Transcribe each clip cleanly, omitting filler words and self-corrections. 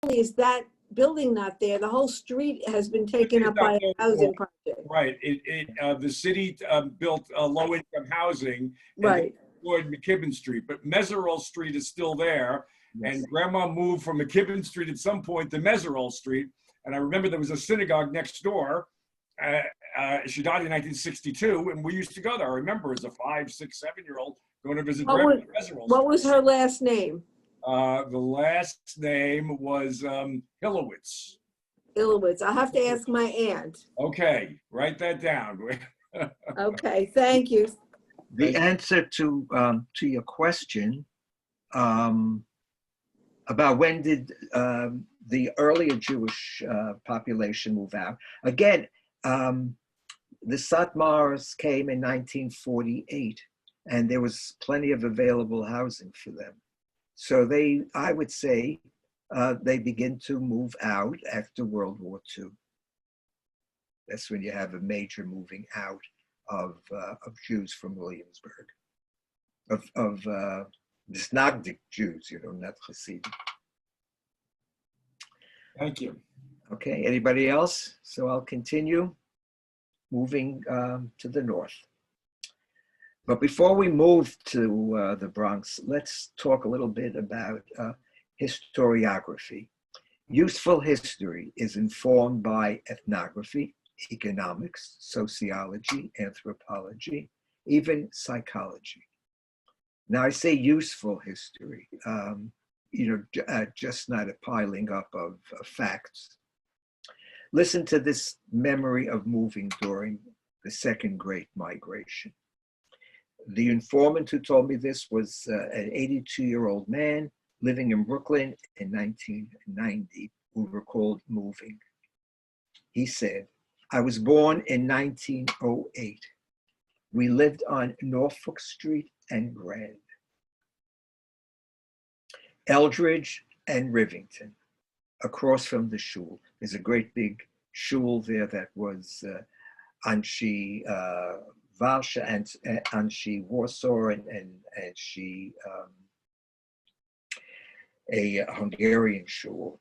only is that building not there, the whole street has been taken up by a housing project. Right. The city built low-income housing and Right. destroyed McKibben Street, but Meserole Street is still there. Yes. And Grandma moved from McKibben Street at some point to Meserole Street. And I remember there was a synagogue next door. She died in 1962, and we used to go there. I remember as a 5, 6, 7-year-old going to visit Grandma in Meserole Street. What was her last name? The last name was Hillowitz. Illowitz. I'll have to ask my aunt. Okay, write that down. Okay, thank you. The answer to your question about when did the earlier Jewish population move out? Again, the Satmars came in 1948, and there was plenty of available housing for them. So I would say, they begin to move out after World War II. That's when you have a major moving out of Jews from Williamsburg, of Snagdik Jews, not Hasidim. Thank you. Okay, anybody else? So I'll continue moving to the north. But before we move to the Bronx, let's talk a little bit about historiography. Useful history is informed by ethnography, economics, sociology, anthropology, even psychology. Now I say useful history, just not a piling up of facts. Listen to this memory of moving during the Second Great Migration. The informant who told me this was an 82-year-old man living in Brooklyn in 1990 who recalled moving. He said, "I was born in 1908. We lived on Norfolk Street and Grand, Eldridge and Rivington, across from the shul. There's a great big shul there that was Anshi Varsha and Anshi Warsaw and she a Hungarian shul.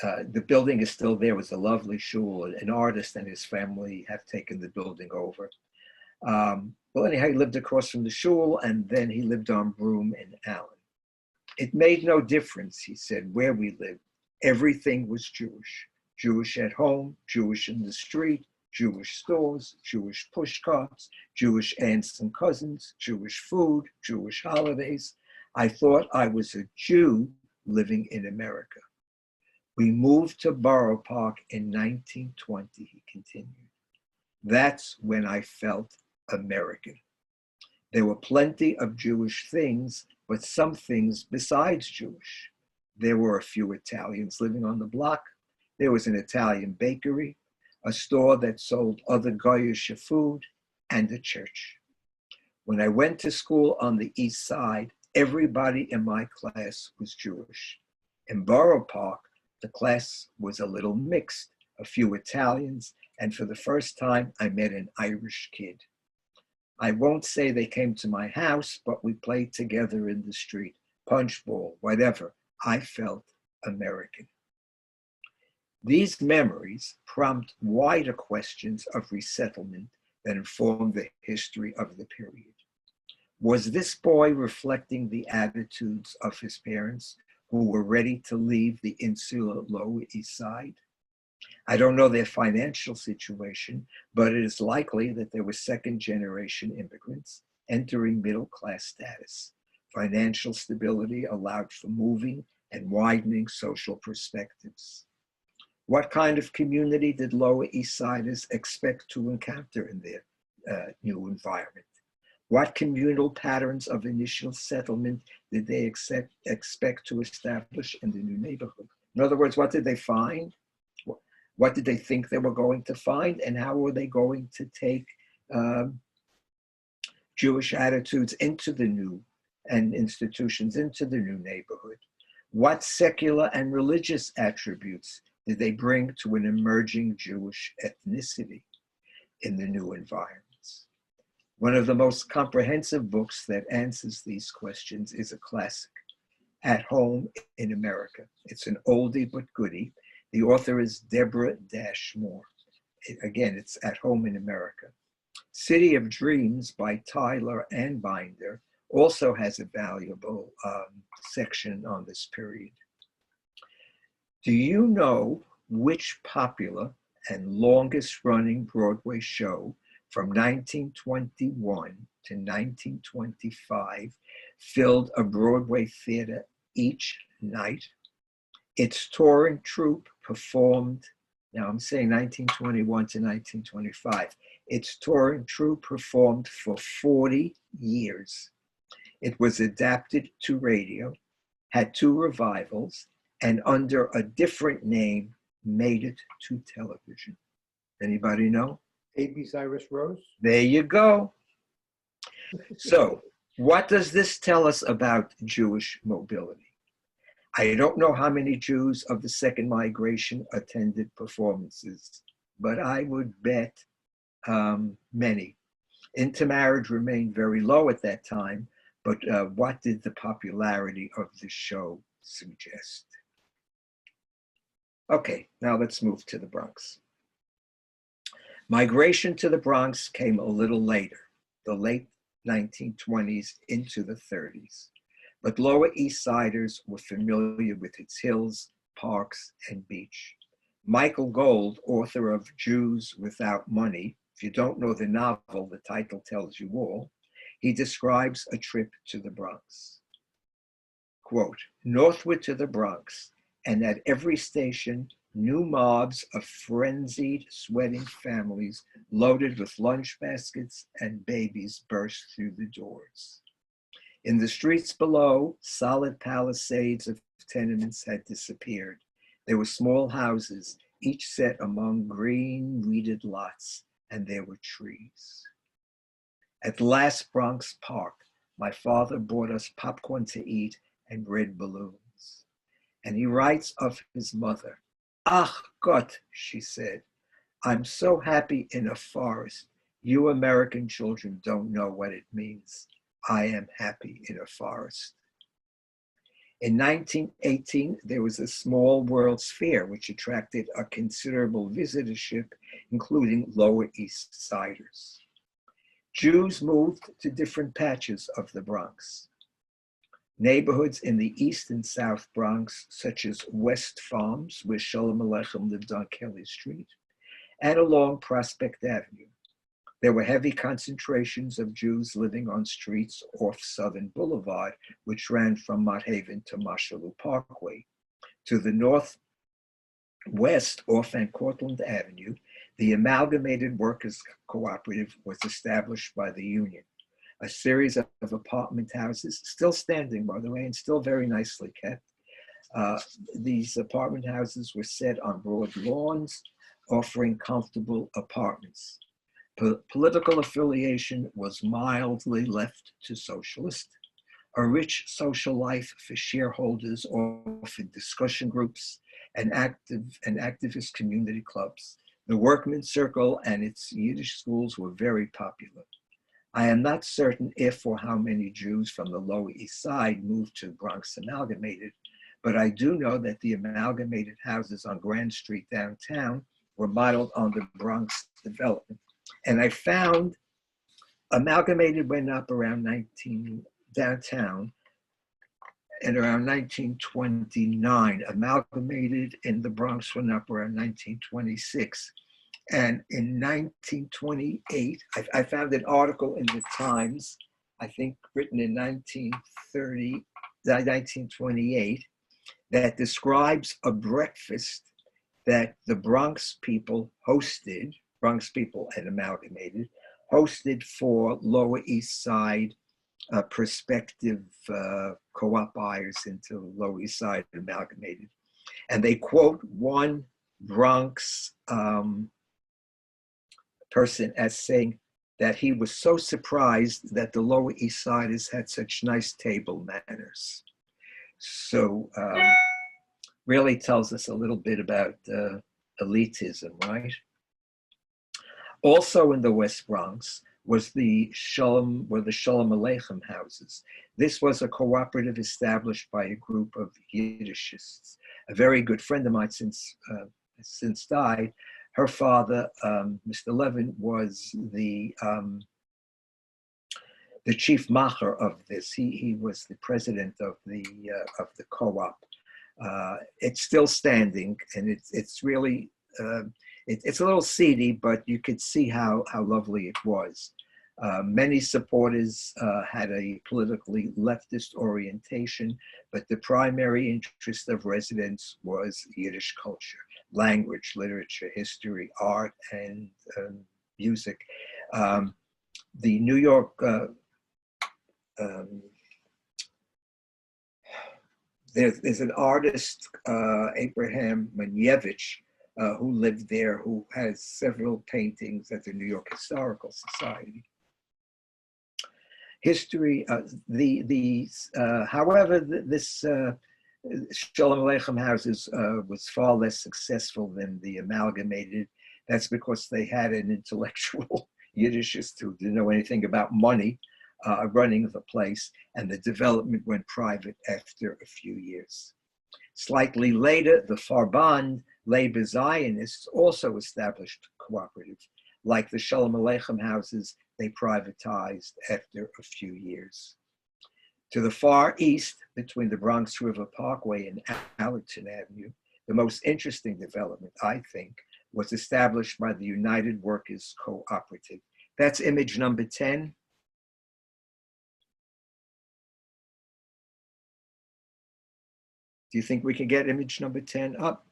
The building is still there. It was a lovely shul. An artist and his family have taken the building over. Well, anyhow, he lived across from the shul, and then he lived on Broome and Allen. It made no difference, he said, where we lived. Everything was Jewish. Jewish at home, Jewish in the street, Jewish stores, Jewish pushcarts, Jewish aunts and cousins, Jewish food, Jewish holidays. I thought I was a Jew living in America. We moved to Borough Park in 1920, he continued. That's when I felt American. There were plenty of Jewish things, but some things besides Jewish. There were a few Italians living on the block. There was an Italian bakery, a store that sold other Goyish food, and a church. When I went to school on the East Side, everybody in my class was Jewish. In Borough Park, the class was a little mixed, a few Italians, and for the first time, I met an Irish kid. I won't say they came to my house, but we played together in the street, punchball, whatever. I felt American. These memories prompt wider questions of resettlement that inform the history of the period. Was this boy reflecting the attitudes of his parents who were ready to leave the insular Lower East Side? I don't know their financial situation, but it is likely that they were second-generation immigrants entering middle-class status. Financial stability allowed for moving and widening social perspectives. What kind of community did Lower East Siders expect to encounter in their new environment? What communal patterns of initial settlement did they expect to establish in the new neighborhood? In other words, what did they find? What did they think they were going to find? And how were they going to take Jewish attitudes into the new and institutions into the new neighborhood? What secular and religious attributes did they bring to an emerging Jewish ethnicity in the new environments? One of the most comprehensive books that answers these questions is a classic, At Home in America. It's an oldie but goodie. The author is Deborah Moore. Again, it's At Home in America. City of Dreams by Tyler and Binder also has a valuable section on this period. Do you know which popular and longest running Broadway show from 1921 to 1925 filled a Broadway theater each night? Its touring troupe performed, now I'm saying 1921 to 1925, its touring troupe performed for 40 years. It was adapted to radio, had 2 revivals, and under a different name made it to television. Anybody know? A.B. Cyrus Rose? There you go. So, what does this tell us about Jewish mobility? I don't know how many Jews of the second migration attended performances, but I would bet many. Intermarriage remained very low at that time, but what did the popularity of the show suggest? Okay, now let's move to the Bronx. Migration to the Bronx came a little later, the late 1920s into the 30s. But Lower East Siders were familiar with its hills, parks, and beach. Michael Gold, author of Jews Without Money, if you don't know the novel, the title tells you all, he describes a trip to the Bronx. Quote, northward to the Bronx, and at every station, new mobs of frenzied, sweating families loaded with lunch baskets and babies burst through the doors. In the streets below, solid palisades of tenements had disappeared. There were small houses, each set among green, weeded lots, and there were trees. At last Bronx Park, my father bought us popcorn to eat and red balloons. And he writes of his mother, Ach Gott, she said, I'm so happy in a forest. You American children don't know what it means. I am happy in a forest. In 1918, there was a small World's Fair, which attracted a considerable visitorship, including Lower East Siders. Jews moved to different patches of the Bronx. Neighborhoods in the East and South Bronx, such as West Farms, where Sholem Aleichem lived on Kelly Street, and along Prospect Avenue. There were heavy concentrations of Jews living on streets off Southern Boulevard, which ran from Mott Haven to Marshallou Parkway. To the northwest, off Van Cortlandt Avenue, the Amalgamated Workers Cooperative was established by the union. A series of apartment houses, still standing, by the way, and still very nicely kept. These apartment houses were set on broad lawns, offering comfortable apartments. Political affiliation was mildly left to socialist. A rich social life for shareholders offered discussion groups and activist community clubs. The Workmen's Circle and its Yiddish schools were very popular. I am not certain if or how many Jews from the Lower East Side moved to Bronx Amalgamated, but I do know that the amalgamated houses on Grand Street downtown were modeled on the Bronx development. And I found Amalgamated went up around downtown, and around 1929. Amalgamated in the Bronx went up around 1926. And in 1928, I found an article in the Times, I think written in 1928, that describes a breakfast that the Bronx people hosted, Bronx people and Amalgamated, hosted for Lower East Side prospective co-op buyers into Lower East Side Amalgamated. And they quote one Bronx person as saying that he was so surprised that the Lower East Siders had such nice table manners. So really tells us a little bit about elitism, right? Also in the West Bronx, was the Shalom Aleichem houses. This was a cooperative established by a group of Yiddishists. A very good friend of mine since died. Her father, Mr. Levin, was the chief macher of this. He was the president of the co-op. It's still standing, and it's really it's a little seedy, but you could see how lovely it was. Many supporters had a politically leftist orientation, but the primary interest of residents was Yiddish culture, language, literature, history, art, and music. The New York there's an artist, Abraham Manievich, who lived there, who has several paintings at the New York Historical Society. History, however, this Shalom Aleichem houses was far less successful than the amalgamated. That's because they had an intellectual Yiddishist who didn't know anything about money running the place, and the development went private after a few years. Slightly later, the Farband labor Zionists also established cooperative. Like the Shalom Aleichem houses, they privatized after a few years. To the far east, between the Bronx River Parkway and Allerton Avenue, the most interesting development, I think, was established by the United Workers Cooperative. That's image number 10. Do you think we can get image number 10 up?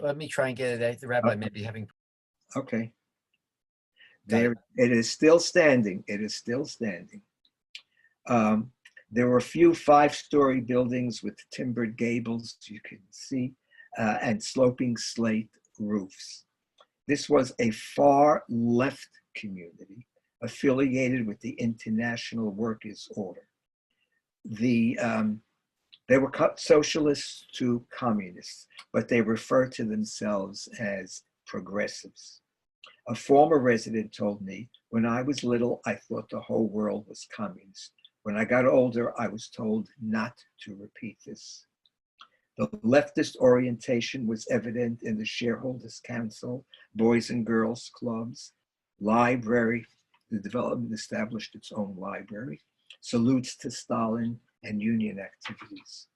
Let me try and get it. The rabbi may be having. Okay. There, it is still standing. It is still standing. There were a few 5-story buildings with timbered gables, you can see, and sloping slate roofs. This was a far left community affiliated with the International Workers' Order. They were socialists to communists, but they refer to themselves as progressives. A former resident told me, when I was little, I thought the whole world was communist. When I got older, I was told not to repeat this. The leftist orientation was evident in the Shareholders Council, Boys and Girls Clubs, library. The development established its own library, salutes to Stalin, and union activities.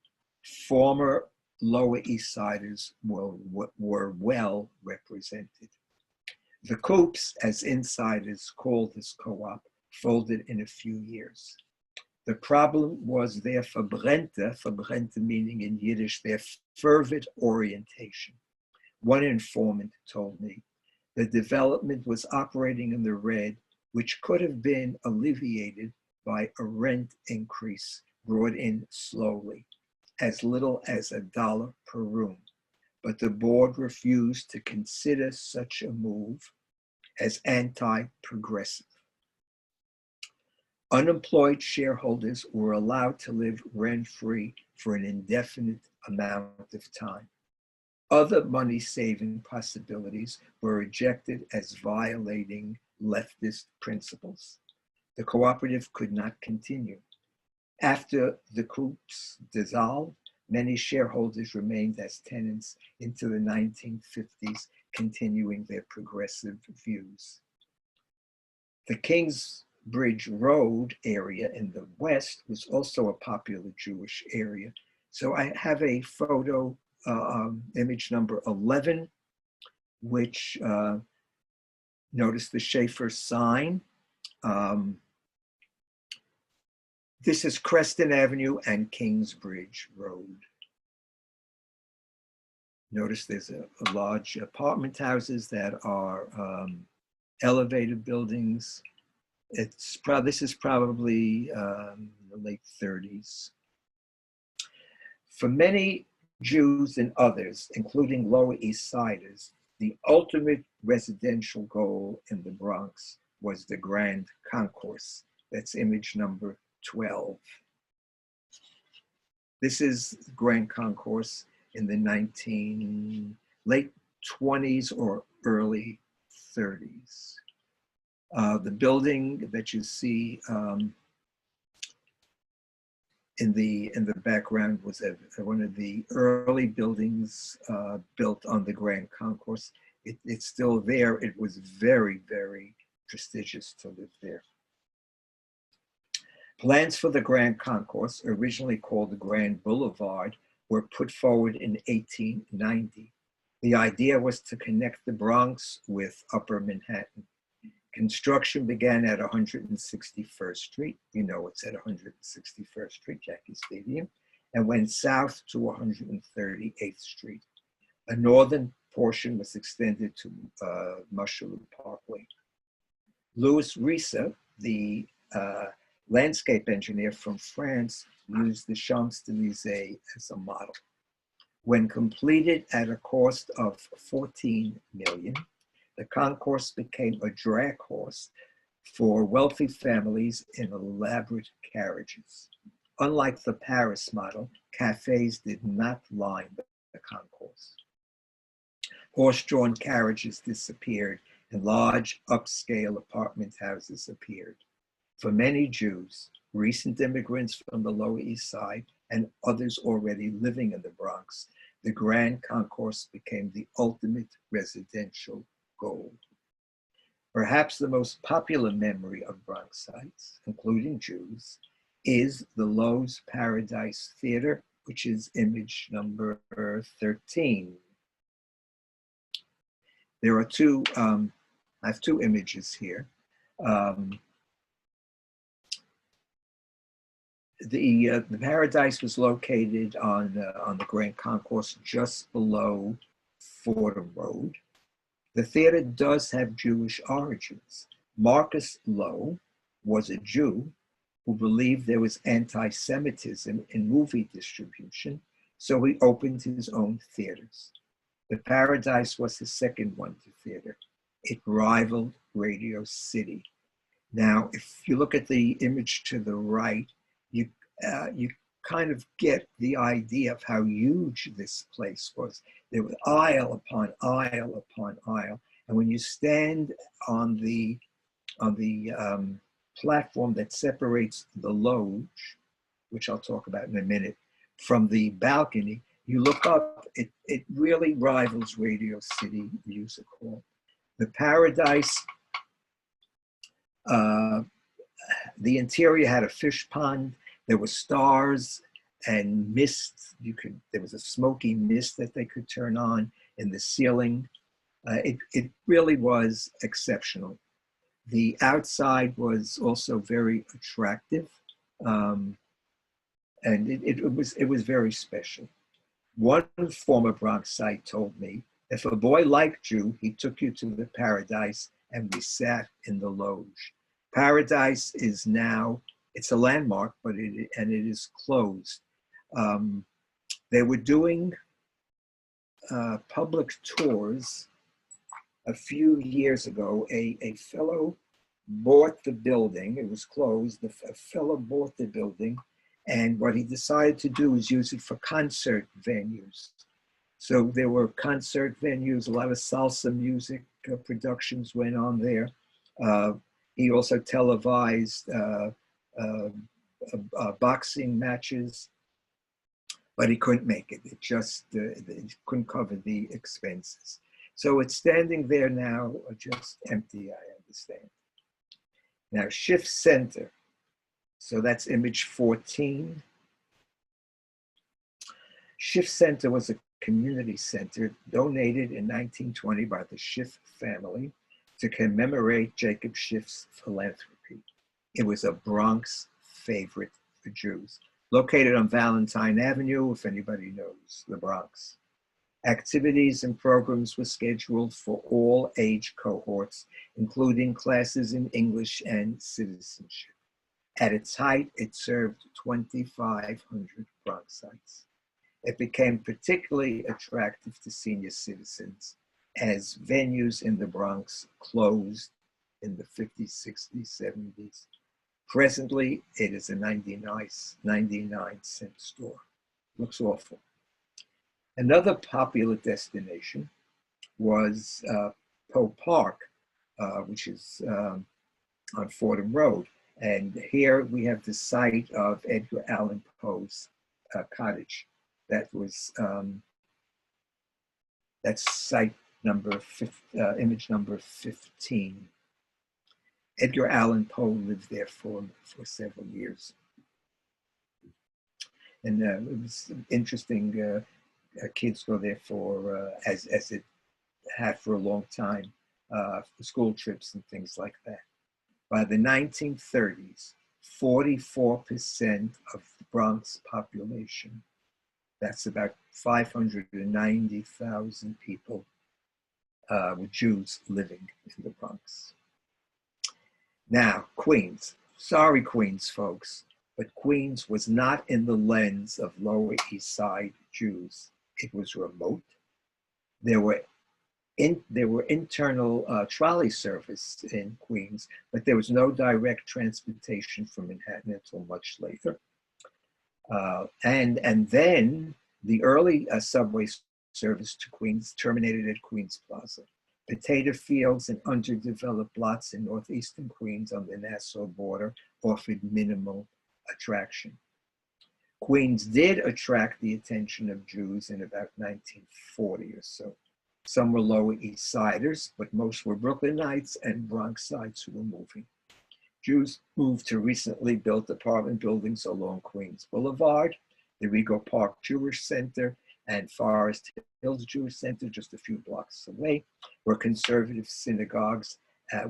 Former Lower East Siders were well represented. The Coops, as insiders called this co-op, folded in a few years. The problem was their verbrennte meaning in Yiddish, their fervid orientation. One informant told me the development was operating in the red, which could have been alleviated by a rent increase brought in slowly, as little as $1 per room. But the board refused to consider such a move as anti-progressive. Unemployed shareholders were allowed to live rent-free for an indefinite amount of time. Other money-saving possibilities were rejected as violating leftist principles. The cooperative could not continue. After the Coops dissolved, many shareholders remained as tenants into the 1950s, continuing their progressive views. The Kingsbridge Road area in the west was also a popular Jewish area. So I have a photo, image number 11, which notice the Schaefer sign. This is Creston Avenue and Kingsbridge Road. Notice there's a large apartment houses that are elevated buildings. This is probably the late 30s. For many Jews and others, including Lower East Siders, the ultimate residential goal in the Bronx was the Grand Concourse. That's image number 12. This is Grand Concourse in the late 20s or early 30s. The building that you see in the background was one of the early buildings built on the Grand Concourse. It's still there. It was very, very prestigious to live there. Plans for the Grand Concourse, originally called the Grand Boulevard, were put forward in 1890. The idea was to connect the Bronx with Upper Manhattan. Construction began at 161st Street. You know it's at 161st Street, Yankee Stadium, and went south to 138th Street. A northern portion was extended to Musherloot Parkway. Louis Rissa, the landscape engineer from France, used the Champs-Élysées as a model. When completed at a cost of $14 million, the concourse became a drag horse for wealthy families in elaborate carriages. Unlike the Paris model, cafes did not line the concourse. Horse-drawn carriages disappeared and large upscale apartment houses appeared. For many Jews, recent immigrants from the Lower East Side, and others already living in the Bronx, the Grand Concourse became the ultimate residential goal. Perhaps the most popular memory of Bronxites, including Jews, is the Loew's Paradise Theater, which is image number 13. There are two, I have two images here. The Paradise was located on the Grand Concourse just below Fordham Road. The theater does have Jewish origins. Marcus Loew was a Jew who believed there was anti-Semitism in movie distribution, so he opened his own theaters. The Paradise was his second wonder theater. It rivaled Radio City. Now, if you look at the image to the right, you kind of get the idea of how huge this place was. There was aisle upon aisle upon aisle, and when you stand on the platform that separates the loge, which I'll talk about in a minute, from the balcony, you look up. It really rivals Radio City Music Hall. The Paradise. The interior had a fish pond. There were stars and mist. There was a smoky mist that they could turn on in the ceiling. It really was exceptional. The outside was also very attractive, and it was very special. One former Bronxite told me, if a boy liked you, he took you to the Paradise, and we sat in the loge. Paradise is now, it's a landmark, but it is closed. They were doing public tours a few years ago. A fellow bought the building. It was closed. A fellow bought the building, and what he decided to do is use it for concert venues. So there were concert venues, a lot of salsa music productions went on there. He also televised boxing matches, but he couldn't make it. It just it couldn't cover the expenses. So it's standing there now, just empty, I understand. Now, Schiff Center. So that's image 14. Schiff Center was a community center donated in 1920 by the Schiff family to commemorate Jacob Schiff's philanthropy. It was a Bronx favorite for Jews. Located on Valentine Avenue, if anybody knows the Bronx. Activities and programs were scheduled for all age cohorts, including classes in English and citizenship. At its height, it served 2,500 Bronxites. It became particularly attractive to senior citizens as venues in the Bronx closed in the 50s, 60s, 70s. Presently, it is a 99-cent store. Looks awful. Another popular destination was Poe Park, which is on Fordham Road. And here we have the site of Edgar Allan Poe's cottage. That was, that's site number, image number 15. Edgar Allan Poe lived there for several years. And it was interesting, kids go there for, as it had for a long time, for school trips and things like that. By the 1930s, 44% of the Bronx population, that's about 590,000 people, were Jews living in the Bronx. Now, Queens. Sorry, Queens, folks, but Queens was not in the lens of Lower East Side Jews. It was remote. There were internal trolley service in Queens, but there was no direct transportation from Manhattan until much later. And then the early subway service to Queens terminated at Queens Plaza. Potato fields and underdeveloped lots in northeastern Queens on the Nassau border offered minimal attraction. Queens did attract the attention of Jews in about 1940 or so. Some were Lower East Siders, but most were Brooklynites and Bronxites who were moving. Jews moved to recently built apartment buildings along Queens Boulevard, the Rego Park Jewish Center, and Forest Hills Jewish Center, just a few blocks away, were conservative synagogues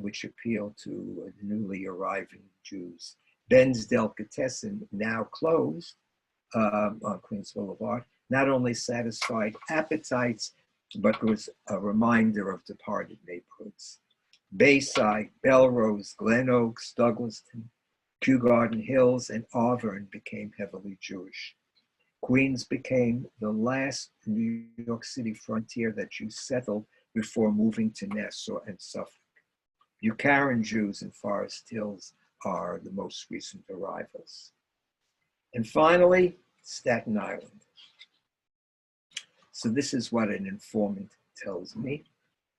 which appealed to the newly arriving Jews. Ben's Delicatessen, now closed on Queens Boulevard, not only satisfied appetites, but was a reminder of departed neighborhoods. Bayside, Belrose, Glen Oaks, Douglaston, Kew Garden Hills, and Auburn became heavily Jewish. Queens became the last New York City frontier that Jews settled before moving to Nassau and Suffolk. Buchanan Jews in Forest Hills are the most recent arrivals. And finally, Staten Island. So this is what an informant tells me.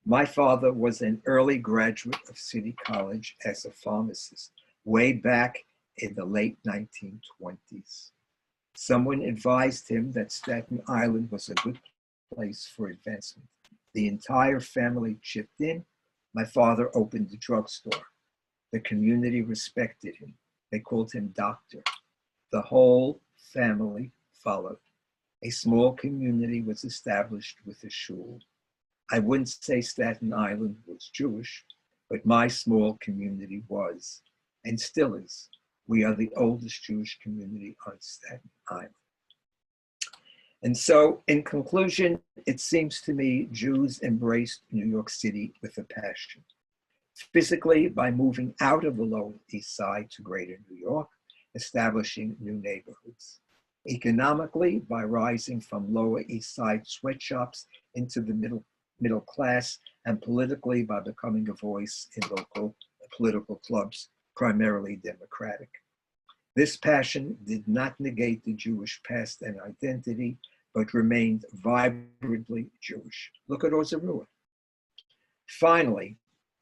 My father was an early graduate of City College as a pharmacist way back in the late 1920s. Someone advised him that Staten Island was a good place for advancement. The entire family chipped in. My father opened a drugstore. The community respected him. They called him doctor. The whole family followed. A small community was established with a shul. I wouldn't say Staten Island was Jewish, but my small community was, and still is. We are the oldest Jewish community on Staten Island. And so, in conclusion, it seems to me Jews embraced New York City with a passion. Physically, by moving out of the Lower East Side to Greater New York, establishing new neighborhoods. Economically, by rising from Lower East Side sweatshops into the middle class, and politically by becoming a voice in local political clubs, primarily Democratic. This passion did not negate the Jewish past and identity, but remained vibrantly Jewish. Look at Ozarua. Finally,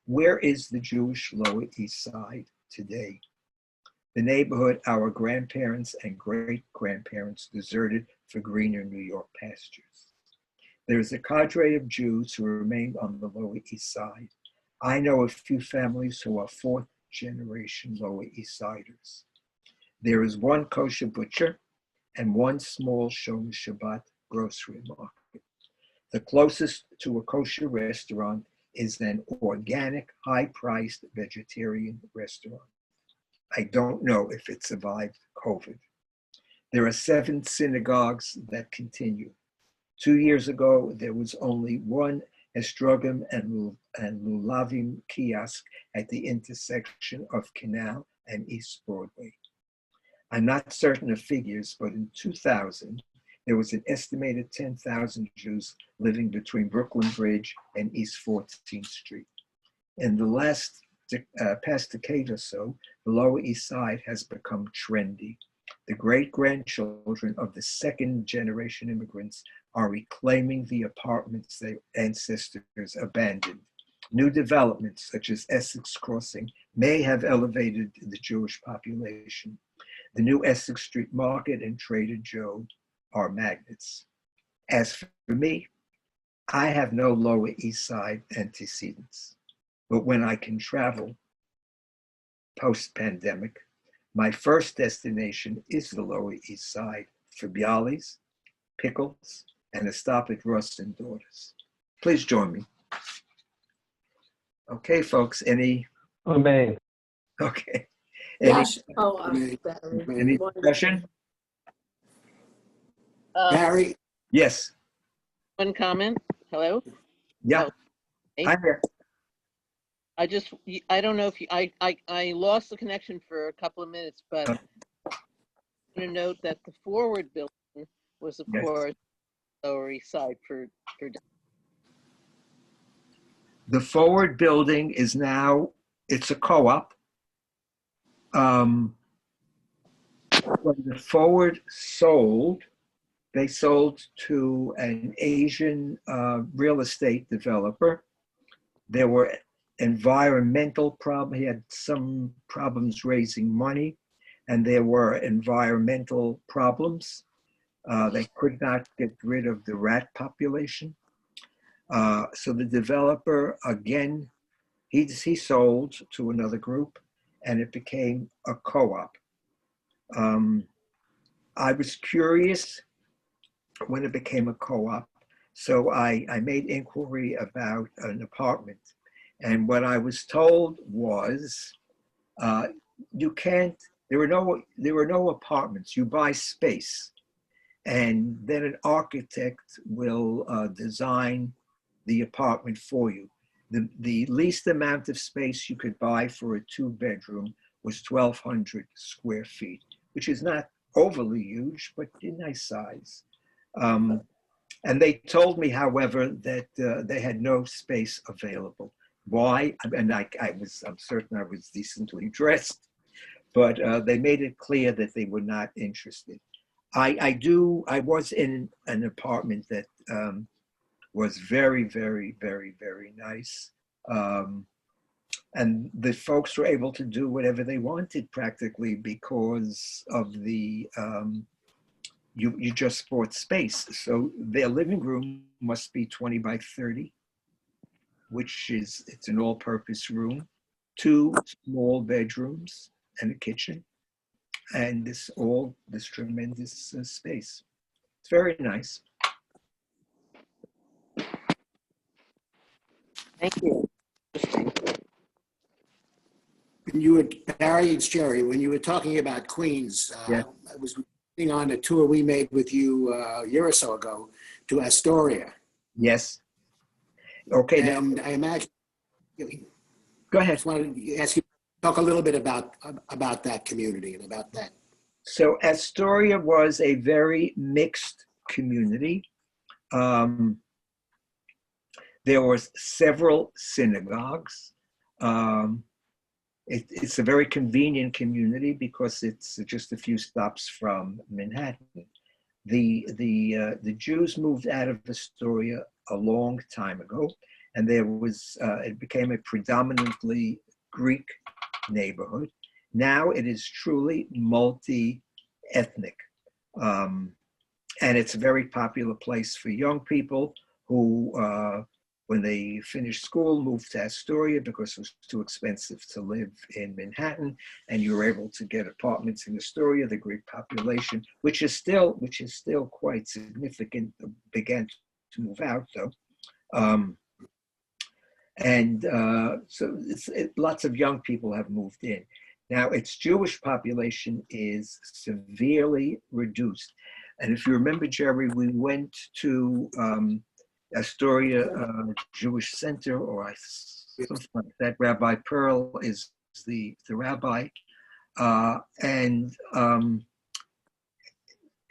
where is the Jewish Lower East Side today? The neighborhood our grandparents and great-grandparents deserted for greener New York pastures. There is a cadre of Jews who remain on the Lower East Side. I know a few families who are fourth-generation Lower East Siders. There is one kosher butcher and one small Shomer Shabbat grocery market. The closest to a kosher restaurant is an organic, high-priced vegetarian restaurant. I don't know if it survived COVID. There are 7 synagogues that continue. 2 years ago, there was only one Estrogim and Lulavim kiosk at the intersection of Canal and East Broadway. I'm not certain of figures, but in 2000, there was an estimated 10,000 Jews living between Brooklyn Bridge and East 14th Street. In the past decade or so, the Lower East Side has become trendy. The great-grandchildren of the second-generation immigrants are reclaiming the apartments their ancestors abandoned. New developments such as Essex Crossing may have elevated the Jewish population. The new Essex Street Market and Trader Joe are magnets. As for me, I have no Lower East Side antecedents, but when I can travel post-pandemic, my first destination is the Lower East Side for bialys, pickles, and a stop at Russ and Daughters. Please join me. Okay, folks, any? Amen. Okay. Any, Yes. Oh, Barry. any discussion? Barry, Yes. one comment. Hello? Yeah. Oh, hey. I'm here. I don't know if you, I lost the connection for a couple of minutes, but I'm going to note that the forward building was, of Yes. course, Lower East Side for The forward building is now, it's a co-op. When the forward sold, they sold to an Asian real estate developer. There were environmental problems. He had some problems raising money, and there were environmental problems. They could not get rid of the rat population. So the developer, again, he sold to another group, and it became a co-op. I was curious when it became a co-op, so I made inquiry about an apartment. And what I was told was, you can't, there were no apartments, you buy space. And then an architect will design the apartment for you. The least amount of space you could buy for a 2-bedroom was 1,200 square feet, which is not overly huge, but a nice size. And they told me, however, that they had no space available. Why? And I'm certain I was decently dressed, but they made it clear that they were not interested. I was in an apartment that was very, very, very, very nice. And the folks were able to do whatever they wanted practically because of the, you just bought space. So their living room must be 20 by 30, which is, it's an all-purpose room, 2 small bedrooms and a kitchen, and this tremendous space. It's very nice. Thank you. Interesting. When you were, Barry, it's Jerry, when you were talking about Queens, Yeah. I was on a tour we made with you a year or so ago to Astoria. Yes. Okay, now, And I imagine, go I ahead. just wanted to ask you to talk a little bit about that community and about that. So Astoria was a very mixed community. There were several synagogues. It's a very convenient community because it's just a few stops from Manhattan. The Jews moved out of Astoria a long time ago, and there was it became a predominantly Greek neighborhood. Now it is truly multi-ethnic, and it's a very popular place for young people who, when they finished school, moved to Astoria because it was too expensive to live in Manhattan, and you were able to get apartments in Astoria. The Greek population, which is still quite significant, began to move out though. So lots of young people have moved in. Now, its Jewish population is severely reduced. And if you remember, Jerry, we went to Astoria Jewish Center, or something like that. Rabbi Pearl is the rabbi. And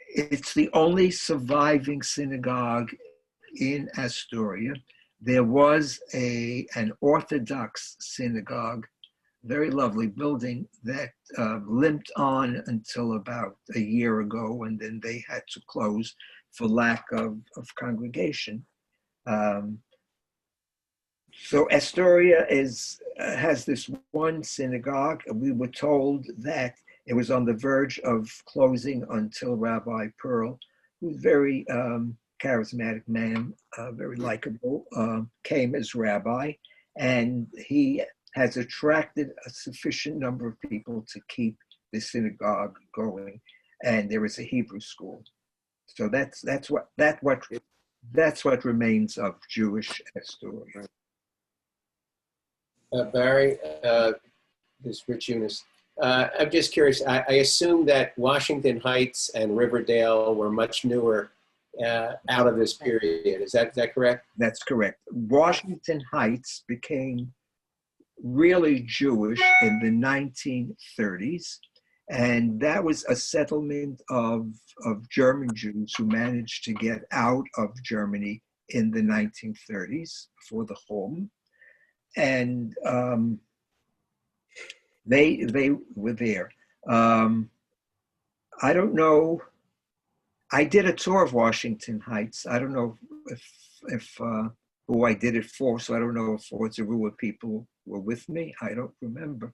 it's the only surviving synagogue in Astoria. There was an Orthodox synagogue, very lovely building, that limped on until about a year ago, and then they had to close for lack of congregation. So Astoria has this one synagogue. We were told that it was on the verge of closing until Rabbi Pearl, who's a very charismatic man, very likable, came as rabbi, and he has attracted a sufficient number of people to keep the synagogue going, and there is a Hebrew school. So that's what remains of Jewish Astoria. Barry, this is Rich Eunice. I'm just curious. I assume that Washington Heights and Riverdale were much newer out of this period. Is that correct? That's correct. Washington Heights became really Jewish in the 1930s, and that was a settlement of German Jews who managed to get out of Germany in the 1930s before the home. And they were there. I don't know. I did a tour of Washington Heights. I don't know if who I did it for, so I don't know if Ford's a Rua people were with me. I don't remember.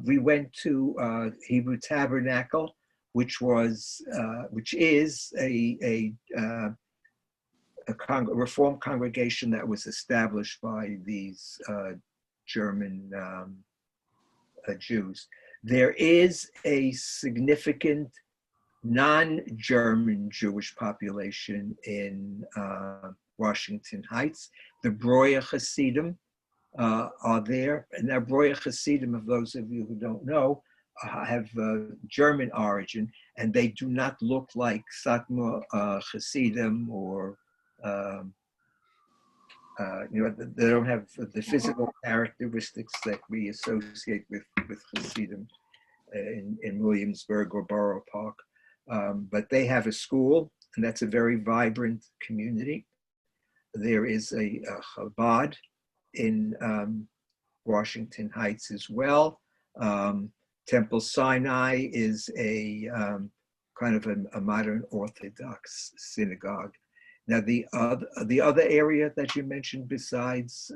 We went to Hebrew Tabernacle, which is a Reform congregation that was established by these German Jews. There is a significant non-German Jewish population in Washington Heights. The Breuer Hasidim are there. And now Breuer Hasidim, of those of you who don't know, have German origin, and they do not look like Satmar Hasidim or they don't have the physical characteristics that we associate with Hasidim in Williamsburg or Borough Park. But they have a school, and that's a very vibrant community. There is a Chabad in Washington Heights as well. Temple Sinai is a kind of a modern Orthodox synagogue. Now, the other area that you mentioned besides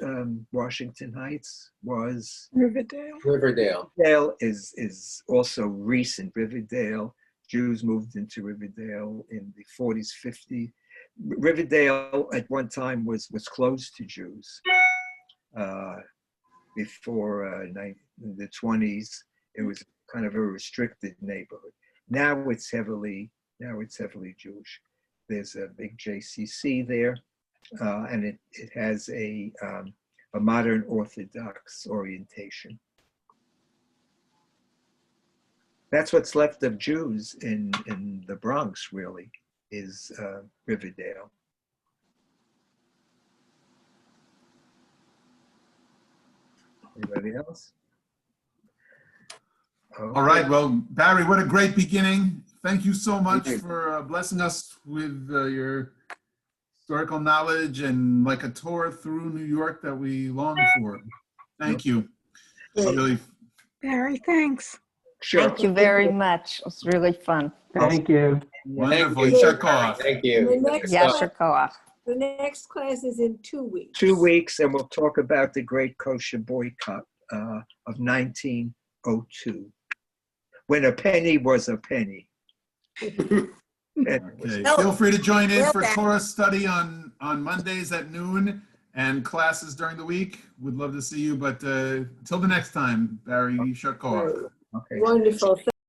Washington Heights was Riverdale. Riverdale. Riverdale is also recent. Riverdale, Jews moved into Riverdale in the 40s, 50s. Riverdale at one time was closed to Jews. Before the 20s, it was kind of a restricted neighborhood. Now it's heavily Jewish. There's a big JCC there, and it has a modern Orthodox orientation. That's what's left of Jews in the Bronx, really, is Riverdale. Anybody else? All right, well, Barry, what a great beginning. Thank you so much for blessing us with your historical knowledge and like a tour through New York that we long for. Thank you. Really. Barry, thanks. Sure. Thank you very much. It was really fun. Thank you. Wonderful. Thank you. Yashar Thank The you. next, Yasher koach. the next class is in 2 weeks. 2 weeks, and we'll talk about the Great Kosher Boycott of 1902, when a penny was a penny. Okay. Feel free to join in for Torah study on Mondays at noon and classes during the week. Would love to see you, but till the next time, Barry, Yashar koach. Okay. Wonderful.